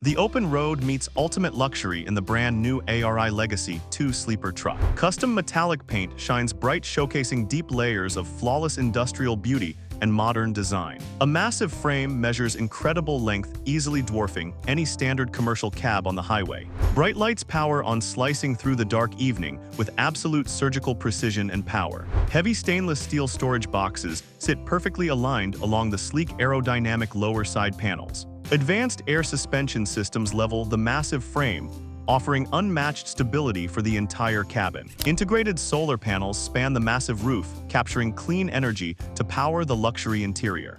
The open road meets ultimate luxury in the brand new ARI Legacy II sleeper truck. Custom metallic paint shines bright, showcasing deep layers of flawless industrial beauty and modern design. A massive frame measures incredible length, easily dwarfing any standard commercial cab on the highway. Bright lights power on, slicing through the dark evening with absolute surgical precision and power. Heavy stainless steel storage boxes sit perfectly aligned along the sleek aerodynamic lower side panels. Advanced air suspension systems level the massive frame, offering unmatched stability for the entire cabin. Integrated solar panels span the massive roof, capturing clean energy to power the luxury interior.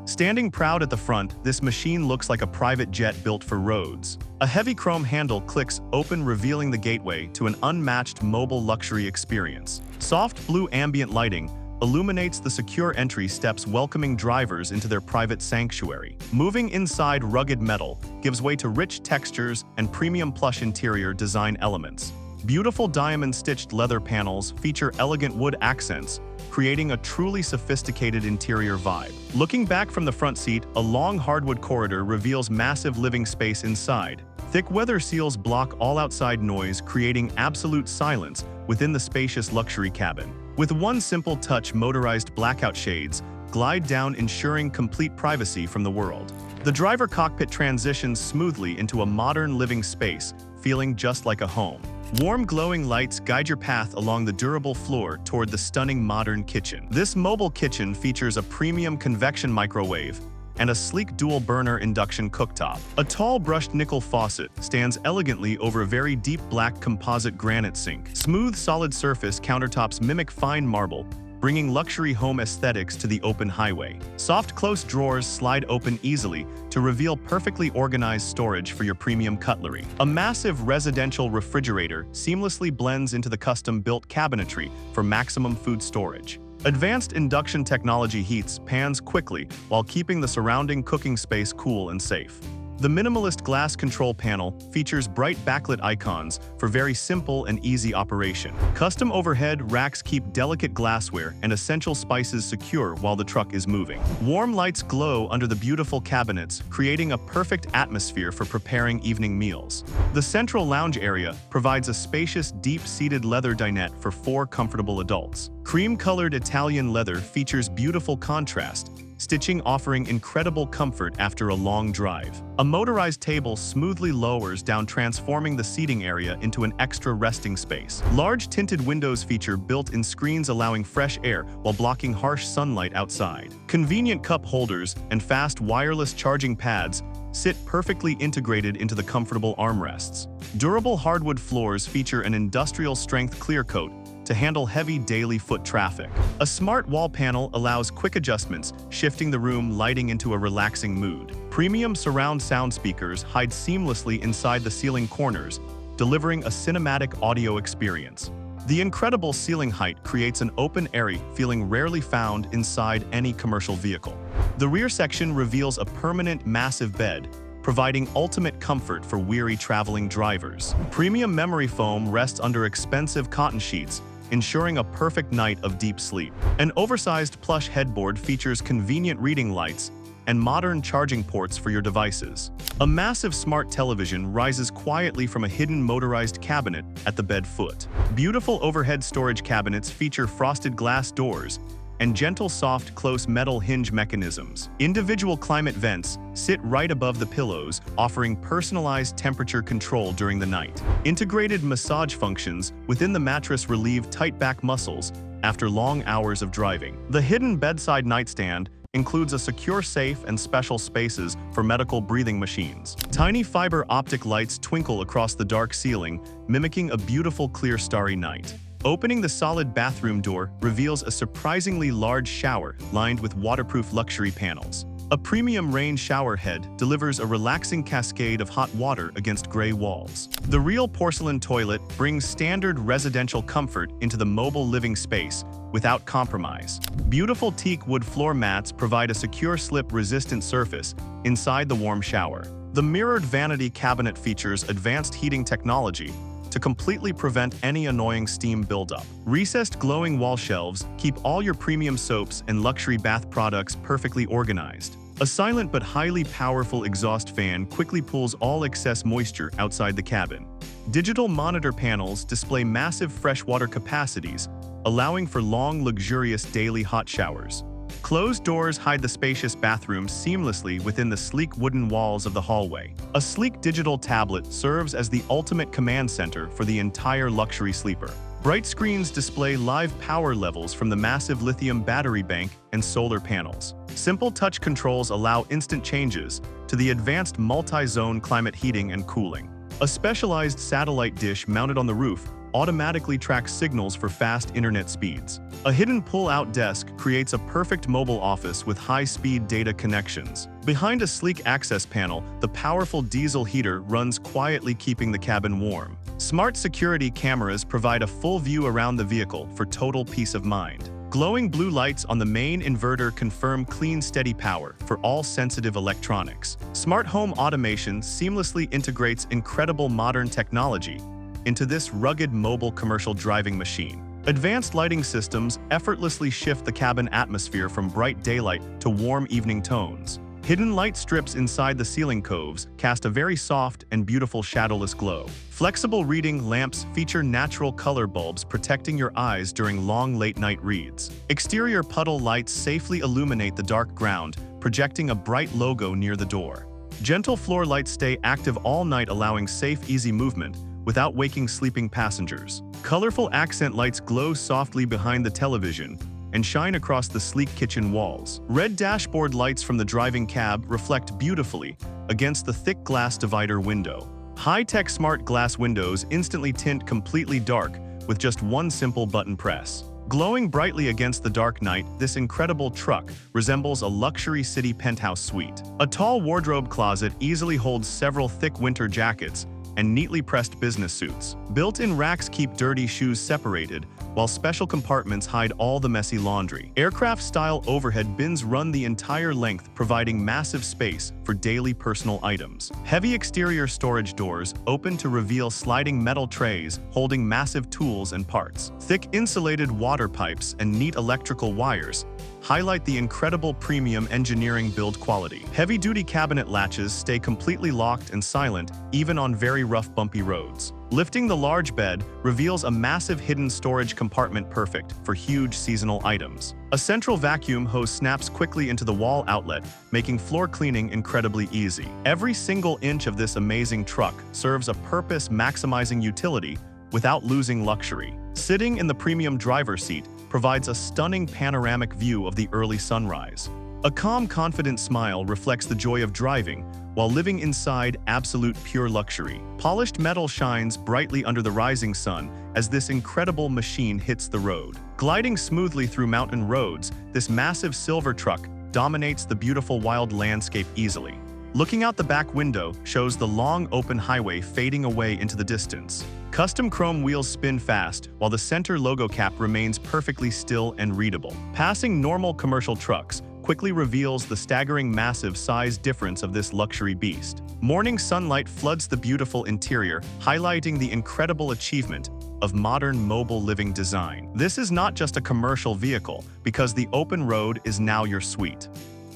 Standing proud at the front, this machine looks like a private jet built for roads. A heavy chrome handle clicks open, revealing the gateway to an unmatched mobile luxury experience. Soft blue ambient lighting illuminates the secure entry steps, welcoming drivers into their private sanctuary. Moving inside, rugged metal gives way to rich textures and premium plush interior design elements. Beautiful diamond-stitched leather panels feature elegant wood accents, creating a truly sophisticated interior vibe. Looking back from the front seat, a long hardwood corridor reveals massive living space inside. Thick weather seals block all outside noise, creating absolute silence within the spacious luxury cabin. With one simple touch, motorized blackout shades glide down, ensuring complete privacy from the world. The driver cockpit transitions smoothly into a modern living space, feeling just like a home. Warm glowing lights guide your path along the durable floor toward the stunning modern kitchen. This mobile kitchen features a premium convection microwave and a sleek dual-burner induction cooktop. A tall brushed nickel faucet stands elegantly over a very deep black composite granite sink. Smooth, solid surface countertops mimic fine marble, bringing luxury home aesthetics to the open highway. Soft, close drawers slide open easily to reveal perfectly organized storage for your premium cutlery. A massive residential refrigerator seamlessly blends into the custom-built cabinetry for maximum food storage. Advanced induction technology heats pans quickly while keeping the surrounding cooking space cool and safe. The minimalist glass control panel features bright backlit icons for very simple and easy operation. Custom overhead racks keep delicate glassware and essential spices secure while the truck is moving. Warm lights glow under the beautiful cabinets, creating a perfect atmosphere for preparing evening meals. The central lounge area provides a spacious, deep-seated leather dinette for 4 comfortable adults. Cream-colored Italian leather features beautiful contrast, stitching offering incredible comfort after a long drive. A motorized table smoothly lowers down, transforming the seating area into an extra resting space. Large tinted windows feature built-in screens, allowing fresh air while blocking harsh sunlight outside. Convenient cup holders and fast wireless charging pads sit perfectly integrated into the comfortable armrests. Durable hardwood floors feature an industrial-strength clear coat to handle heavy daily foot traffic. A smart wall panel allows quick adjustments, shifting the room lighting into a relaxing mood. Premium surround sound speakers hide seamlessly inside the ceiling corners, delivering a cinematic audio experience. The incredible ceiling height creates an open-airy feeling rarely found inside any commercial vehicle. The rear section reveals a permanent massive bed, providing ultimate comfort for weary traveling drivers. Premium memory foam rests under expensive cotton sheets, ensuring a perfect night of deep sleep. An oversized plush headboard features convenient reading lights and modern charging ports for your devices. A massive smart television rises quietly from a hidden motorized cabinet at the bed foot. Beautiful overhead storage cabinets feature frosted glass doors and gentle, soft, close metal hinge mechanisms. Individual climate vents sit right above the pillows, offering personalized temperature control during the night. Integrated massage functions within the mattress relieve tight back muscles after long hours of driving. The hidden bedside nightstand includes a secure safe and special spaces for medical breathing machines. Tiny fiber optic lights twinkle across the dark ceiling, mimicking a beautiful, clear, starry night. Opening the solid bathroom door reveals a surprisingly large shower lined with waterproof luxury panels. A premium rain shower head delivers a relaxing cascade of hot water against gray walls. The real porcelain toilet brings standard residential comfort into the mobile living space without compromise. Beautiful teak wood floor mats provide a secure slip-resistant surface inside the warm shower. The mirrored vanity cabinet features advanced heating technology to completely prevent any annoying steam buildup. Recessed glowing wall shelves keep all your premium soaps and luxury bath products perfectly organized. A silent but highly powerful exhaust fan quickly pulls all excess moisture outside the cabin. Digital monitor panels display massive freshwater capacities, allowing for long, luxurious daily hot showers. Closed doors hide the spacious bathroom seamlessly within the sleek wooden walls of the hallway. A sleek digital tablet serves as the ultimate command center for the entire luxury sleeper. Bright screens display live power levels from the massive lithium battery bank and solar panels. Simple touch controls allow instant changes to the advanced multi-zone climate heating and cooling. A specialized satellite dish mounted on the roof automatically tracks signals for fast internet speeds. A hidden pull-out desk creates a perfect mobile office with high-speed data connections. Behind a sleek access panel, the powerful diesel heater runs quietly, keeping the cabin warm. Smart security cameras provide a full view around the vehicle for total peace of mind. Glowing blue lights on the main inverter confirm clean, steady power for all sensitive electronics. Smart home automation seamlessly integrates incredible modern technology into this rugged mobile commercial driving machine. Advanced lighting systems effortlessly shift the cabin atmosphere from bright daylight to warm evening tones. Hidden light strips inside the ceiling coves cast a very soft and beautiful shadowless glow. Flexible reading lamps feature natural color bulbs protecting your eyes during long late-night reads. Exterior puddle lights safely illuminate the dark ground, projecting a bright logo near the door. Gentle floor lights stay active all night, allowing safe, easy movement without waking sleeping passengers. Colorful accent lights glow softly behind the television and shine across the sleek kitchen walls. Red dashboard lights from the driving cab reflect beautifully against the thick glass divider window. High-tech smart glass windows instantly tint completely dark with just one simple button press. Glowing brightly against the dark night, this incredible truck resembles a luxury city penthouse suite. A tall wardrobe closet easily holds several thick winter jackets and neatly pressed business suits. Built-in racks keep dirty shoes separated, while special compartments hide all the messy laundry. Aircraft-style overhead bins run the entire length, providing massive space for daily personal items. Heavy exterior storage doors open to reveal sliding metal trays holding massive tools and parts. Thick insulated water pipes and neat electrical wires highlight the incredible premium engineering build quality. Heavy-duty cabinet latches stay completely locked and silent even on very rough, bumpy roads. Lifting the large bed reveals a massive hidden storage compartment perfect for huge seasonal items. A central vacuum hose snaps quickly into the wall outlet, making floor cleaning incredibly easy. Every single inch of this amazing truck serves a purpose, maximizing utility without losing luxury. Sitting in the premium driver's seat provides a stunning panoramic view of the early sunrise. A calm, confident smile reflects the joy of driving, while living inside absolute pure luxury. Polished metal shines brightly under the rising sun as this incredible machine hits the road. Gliding smoothly through mountain roads, this massive silver truck dominates the beautiful wild landscape easily. Looking out the back window shows the long open highway fading away into the distance. Custom chrome wheels spin fast, while the center logo cap remains perfectly still and readable. Passing normal commercial trucks quickly reveals the staggering massive size difference of this luxury beast. Morning sunlight floods the beautiful interior, highlighting the incredible achievement of modern mobile living design. This is not just a commercial vehicle, because the open road is now your suite.